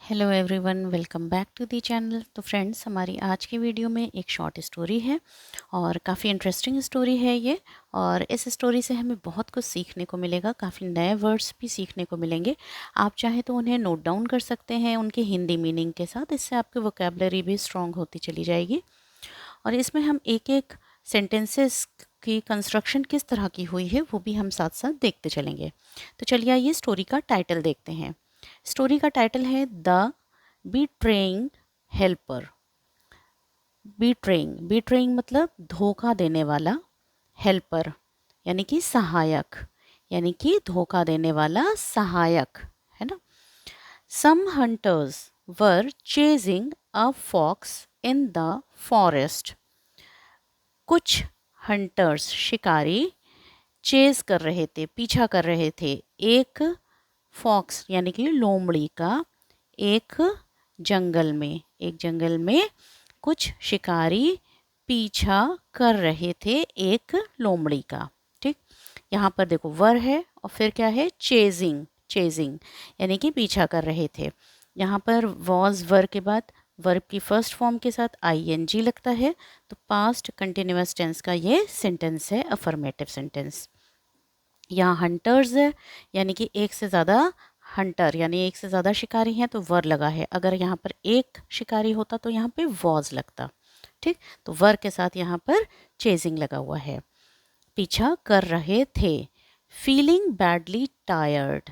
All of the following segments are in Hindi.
Hello everyone, welcome back to the channel. तो फ्रेंड्स, हमारी आज की वीडियो में एक शॉर्ट स्टोरी है और काफ़ी इंटरेस्टिंग स्टोरी है ये। और इस स्टोरी से हमें बहुत कुछ सीखने को मिलेगा, काफ़ी नए वर्ड्स भी सीखने को मिलेंगे। आप चाहें तो उन्हें नोट डाउन कर सकते हैं उनके हिंदी मीनिंग के साथ, इससे आपकी वोकेबलरी भी स्ट्रॉन्ग होती चली जाएगी। और इसमें हम एक एक सेंटेंसेस की कंस्ट्रक्शन किस तरह की हुई है वो भी हम साथ साथ देखते चलेंगे। तो चलिए आइए स्टोरी का टाइटल देखते हैं। स्टोरी का टाइटल है द बीट्रेइंग हेल्पर। बीट्रेइंग मतलब धोखा देने वाला, हेल्पर यानी कि सहायक, यानी कि धोखा देने वाला सहायक, है ना। Some hunters were chasing a fox in the forest. कुछ हंटर्स, शिकारी, चेज कर रहे थे, पीछा कर रहे थे एक फॉक्स यानी कि लोमड़ी का, एक जंगल में कुछ शिकारी पीछा कर रहे थे एक लोमड़ी का। ठीक, यहाँ पर देखो वर है और फिर क्या है, चेजिंग। चेजिंग यानी कि पीछा कर रहे थे। यहाँ पर वॉज वर के बाद वर्ब की फर्स्ट फॉर्म के साथ आईएनजी लगता है, तो पास्ट कंटिन्यूअस टेंस का ये सेंटेंस है, अफर्मेटिव सेंटेंस। यहाँ हंटर्स है यानी कि एक से ज़्यादा हंटर यानी एक से ज़्यादा शिकारी हैं, तो वर लगा है। अगर यहाँ पर एक शिकारी होता तो यहाँ पे वॉज लगता। ठीक, तो वर के साथ यहाँ पर चेजिंग लगा हुआ है, पीछा कर रहे थे। फीलिंग बैडली टायर्ड,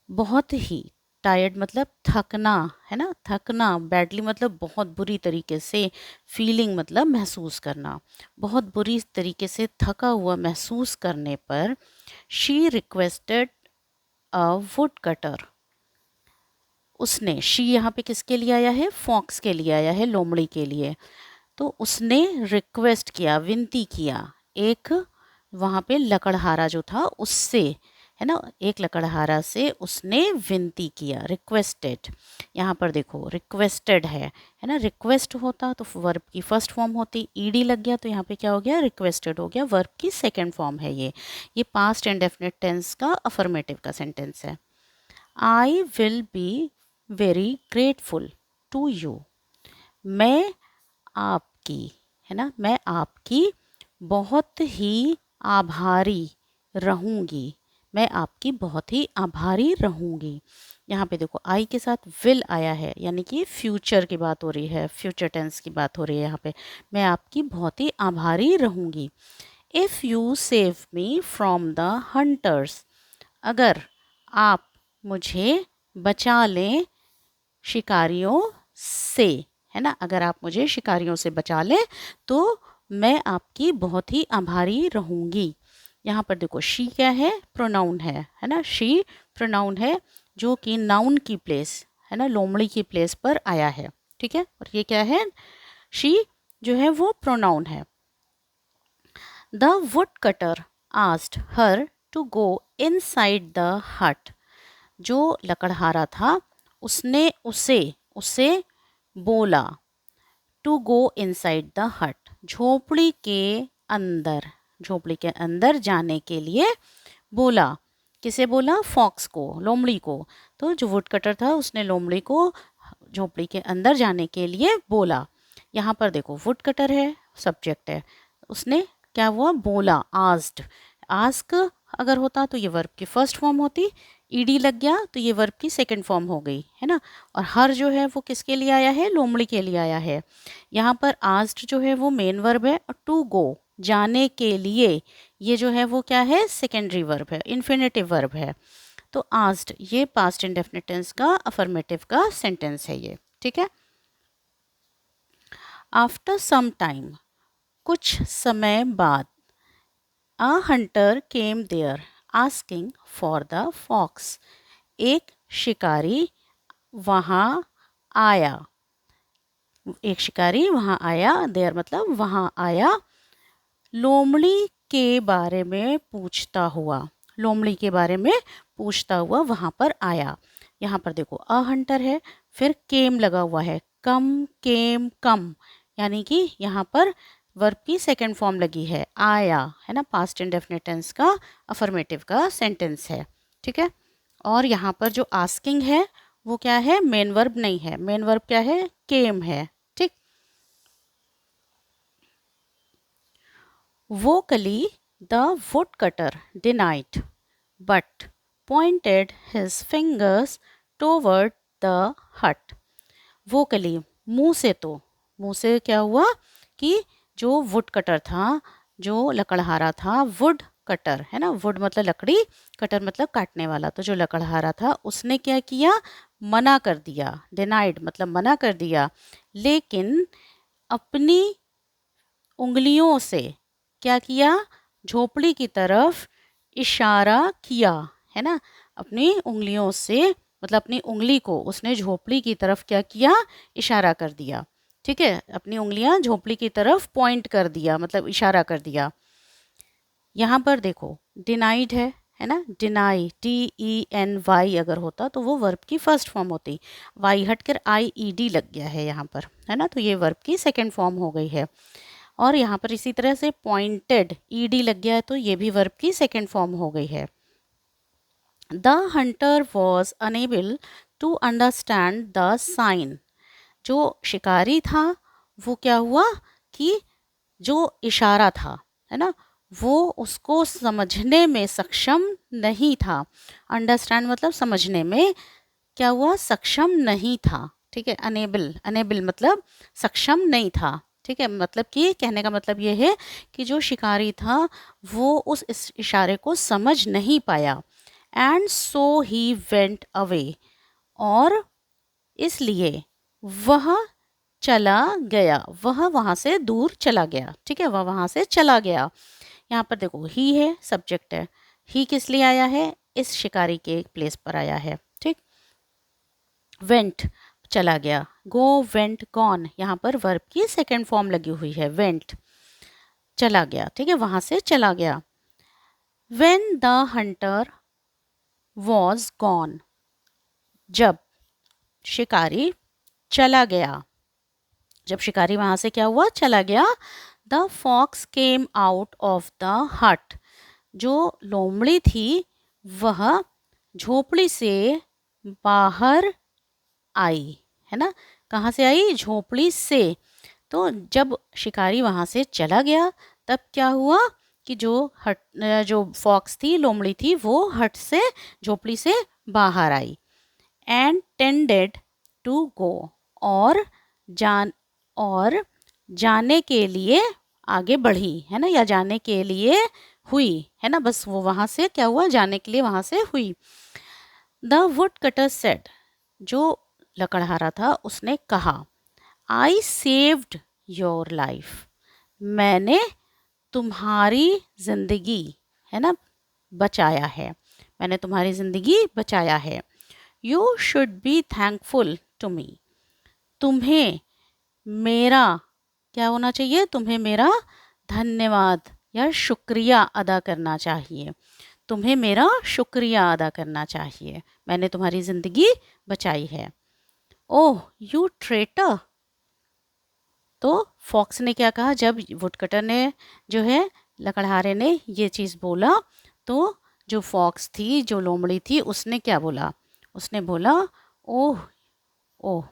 बहुत ही, टायर्ड मतलब थकना, है ना, थकना। बैडली मतलब बहुत बुरी तरीके से, फीलिंग मतलब महसूस करना। बहुत बुरी तरीके से थका हुआ महसूस करने पर she requested a would cutter. उसने, शी यहाँ पे किसके लिए आया है, फॉक्स के लिए आया है, लोमड़ी के लिए। तो उसने रिक्वेस्ट किया, विनती किया, एक वहाँ पे लकड़हारा जो था उससे, है ना, एक लकड़हारा से उसने विनती किया, रिक्वेस्टेड। यहाँ पर देखो रिक्वेस्टेड है ना, रिक्वेस्ट होता तो वर्ब की फर्स्ट फॉर्म होती, ईडी लग गया तो यहाँ पे क्या हो गया, रिक्वेस्टेड हो गया, वर्ब की सेकंड फॉर्म है ये पास्ट इंडेफिनिट टेंस का अफर्मेटिव का सेंटेंस है। I will be very grateful to you. मैं आपकी, है ना, मैं आपकी बहुत ही आभारी रहूँगी। मैं आपकी बहुत ही आभारी रहूँगी। यहाँ पे देखो आई के साथ विल आया है, यानी कि फ्यूचर की बात हो रही है, फ्यूचर टेंस की बात हो रही है यहाँ पे। मैं आपकी बहुत ही आभारी रहूँगी। If you save me from the hunters. अगर आप मुझे बचा लें शिकारियों से, है ना, अगर आप मुझे शिकारियों से बचा लें तो मैं आपकी बहुत ही आभारी रहूँगी। यहाँ पर देखो शी क्या है, प्रोनाउन है ना, शी प्रोनाउन है जो कि नाउन की प्लेस, है ना, लोमड़ी की प्लेस पर आया है। ठीक है, और ये क्या है, शी जो है वो प्रोनाउन है। The wood cutter asked her to go inside the hut. जो लकड़हारा था उसने उसे उसे बोला, टू गो इनसाइड द हट, झोपड़ी के अंदर, झोपड़ी के अंदर जाने के लिए बोला। किसे बोला, फॉक्स को, लोमड़ी को। तो जो वुड कटर था उसने लोमड़ी को झोपड़ी के अंदर जाने के लिए बोला। यहाँ पर देखो वुड कटर है, सब्जेक्ट है, उसने क्या हुआ, बोला, आस्क्ड। आस्क अगर होता तो ये वर्ब की फर्स्ट फॉर्म होती, ईडी लग गया तो ये वर्ब की सेकंड फॉर्म हो गई, है ना। और हर जो है वो किसके लिए आया है, लोमड़ी के लिए आया है। यहाँ पर आस्क्ड जो है वो मेन वर्ब है, और टू गो जाने के लिए ये जो है वो क्या है, सेकेंडरी वर्ब है, इन्फिनेटिव वर्ब है। तो आस्क्ड ये पास्ट इंडेफिनिट टेंस का अफर्मेटिव का सेंटेंस है ये। ठीक है। आफ्टर सम टाइम, कुछ समय बाद, a hunter came there asking for the fox. एक शिकारी वहाँ आया, एक शिकारी वहाँ आया, देयर मतलब वहाँ आया, लोमड़ी के बारे में पूछता हुआ, लोमड़ी के बारे में पूछता हुआ वहाँ पर आया। यहाँ पर देखो अ हंटर है, फिर केम लगा हुआ है, कम केम कम, यानी कि यहाँ पर वर्ब की सेकंड फॉर्म लगी है, आया, है ना, पास्ट इंडेफिनिट टेंस का अफर्मेटिव का सेंटेंस है। ठीक है। और यहाँ पर जो आस्किंग है वो क्या है, मेन वर्ब नहीं है। मेन वर्ब क्या है, केम है। ठीक। Vocally, the woodcutter denied, but pointed his fingers toward the hut. Vocally, मुंह से तो, मुंह से क्या हुआ कि जो वुड कटर था, जो लकड़हारा था, वुड कटर है ना, वुड मतलब लकड़ी, कटर मतलब काटने वाला, तो जो लकड़हारा था उसने क्या किया, मना कर दिया। डिनाइड मतलब मना कर दिया, लेकिन अपनी उंगलियों से क्या किया, झोपड़ी की तरफ इशारा किया, है ना। अपनी उंगलियों से मतलब अपनी उंगली को उसने झोपड़ी की तरफ क्या किया, इशारा कर दिया। ठीक है, अपनी उंगलियां झोपड़ी की तरफ पॉइंट कर दिया, मतलब इशारा कर दिया। यहाँ पर देखो डिनाइड है ना, डिनाई, DENY अगर होता तो वो वर्ब की फर्स्ट फॉर्म होती। वाई हटकर IED लग गया है यहाँ पर, है ना, तो ये वर्ब की सेकेंड फॉर्म हो गई है। और यहाँ पर इसी तरह से पॉइंटेड ED लग गया है, तो ये भी वर्ब की सेकेंड फॉर्म हो गई है। The hunter was unable to understand the sign. जो शिकारी था वो क्या हुआ कि जो इशारा था, है ना, वो उसको समझने में सक्षम नहीं था। अंडरस्टैंड मतलब समझने में क्या हुआ, सक्षम नहीं था। ठीक है, अनेबल, अनेबल मतलब सक्षम नहीं था। ठीक है, मतलब कि कहने का मतलब ये है कि जो शिकारी था वो उस इशारे को समझ नहीं पाया। And so he went away, और इसलिए वह चला गया, वह वहाँ से दूर चला गया। ठीक है, वह वहाँ से चला गया। यहाँ पर देखो ही है, सब्जेक्ट है। ही किस लिए आया है, इस शिकारी के प्लेस पर आया है। ठीक। वेंट चला गया, गो, वेंट, गॉन, यहाँ पर वर्ब की सेकेंड फॉर्म लगी हुई है, वेंट चला गया। ठीक है, वहां से चला गया। When the hunter was gone, जब शिकारी चला गया, जब शिकारी वहां से क्या हुआ, चला गया। The fox came out of the hut, जो लोमड़ी थी वह झोपड़ी से बाहर आई, है ना। कहाँ से आई, झोपड़ी से। तो जब शिकारी वहाँ से चला गया तब क्या हुआ कि जो जो फॉक्स थी, लोमड़ी थी, वो हट से, झोपड़ी से बाहर आई। एंड टेंडेड टू गो, और जान और जाने के लिए आगे बढ़ी, है ना, या जाने के लिए हुई, है ना, बस वो वहाँ से क्या हुआ, जाने के लिए वहाँ से हुई। द वुड कटर सेड, जो लकड़हारा था उसने कहा, आई सेव्ड योर लाइफ, मैंने तुम्हारी जिंदगी, है ना, बचाया है, मैंने तुम्हारी जिंदगी बचाया है। You should be thankful to me, तुम्हें मेरा क्या होना चाहिए, तुम्हें मेरा धन्यवाद या शुक्रिया अदा करना चाहिए, तुम्हें मेरा शुक्रिया अदा करना चाहिए, मैंने तुम्हारी ज़िंदगी बचाई है। ओह यू ट्रेटर, तो फॉक्स ने क्या कहा, जब वुडकटर ने जो है, लकड़हारे ने ये चीज़ बोला, तो जो फॉक्स थी, जो लोमड़ी थी, उसने क्या बोला, उसने बोला, ओह, ओह,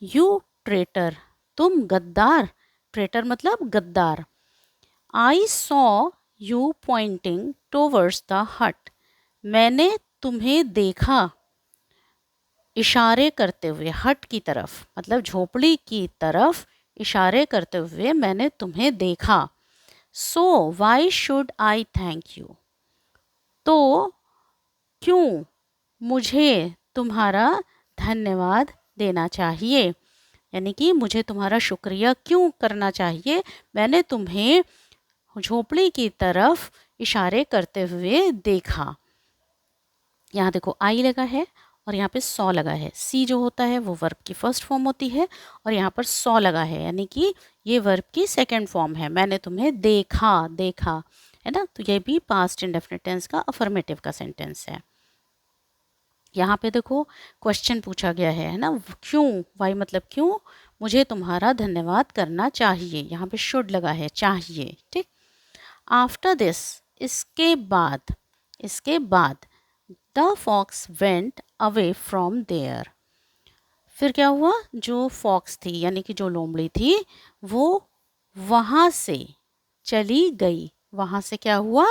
यू ट्रेटर, तुम गद्दार, ट्रेटर मतलब गद्दार। I saw you pointing towards the हट, मैंने तुम्हें देखा इशारे करते हुए, हट की तरफ मतलब झोपड़ी की तरफ इशारे करते हुए मैंने तुम्हें देखा। So why should I thank you, तो क्यों मुझे तुम्हारा धन्यवाद देना चाहिए, यानी कि मुझे तुम्हारा शुक्रिया क्यों करना चाहिए, मैंने तुम्हें झोपड़ी की तरफ इशारे करते हुए देखा। यहाँ देखो आई लगा है और यहाँ पे सॉ लगा है। सी जो होता है वो वर्ब की फर्स्ट फॉर्म होती है और यहाँ पर सॉ लगा है, यानी कि ये वर्ब की सेकंड फॉर्म है। मैंने तुम्हें देखा, देखा, है ना, तो ये भी पास्ट इंडेफिनिट टेंस का अफर्मेटिव का सेंटेंस है। यहाँ पे देखो क्वेश्चन पूछा गया है ना, क्यों, वाई मतलब क्यों, मुझे तुम्हारा धन्यवाद करना चाहिए, यहाँ पे शुड लगा है, चाहिए। ठीक। आफ्टर दिस, इसके बाद, इसके बाद the fox went away from there, फिर क्या हुआ, जो फॉक्स थी यानी कि जो लोमड़ी थी वो वहाँ से चली गई। वहाँ से क्या हुआ,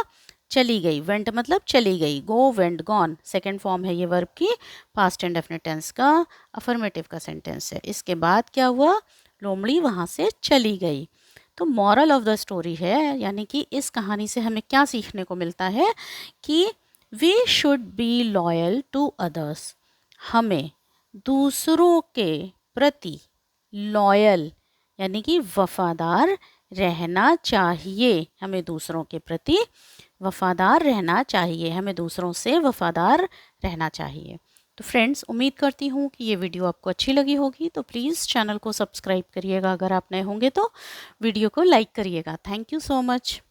चली गई। वेंट मतलब चली गई, go went gone second form है ये वर्ब की, पास्ट एंड डेफिनेट टेंस का अफर्मेटिव का सेंटेंस है। इसके बाद क्या हुआ, लोमड़ी वहाँ से चली गई। तो मॉरल ऑफ द स्टोरी है, यानी कि इस कहानी से हमें क्या सीखने को मिलता है कि we should be loyal to others. हमें दूसरों के प्रति लॉयल यानी कि वफादार रहना चाहिए। हमें दूसरों के प्रति वफादार रहना चाहिए, हमें दूसरों से वफादार रहना चाहिए। तो फ्रेंड्स, उम्मीद करती हूँ कि ये वीडियो आपको अच्छी लगी होगी। तो प्लीज़ चैनल को सब्सक्राइब करिएगा, अगर आप नए होंगे तो वीडियो को लाइक करिएगा। Thank you so much.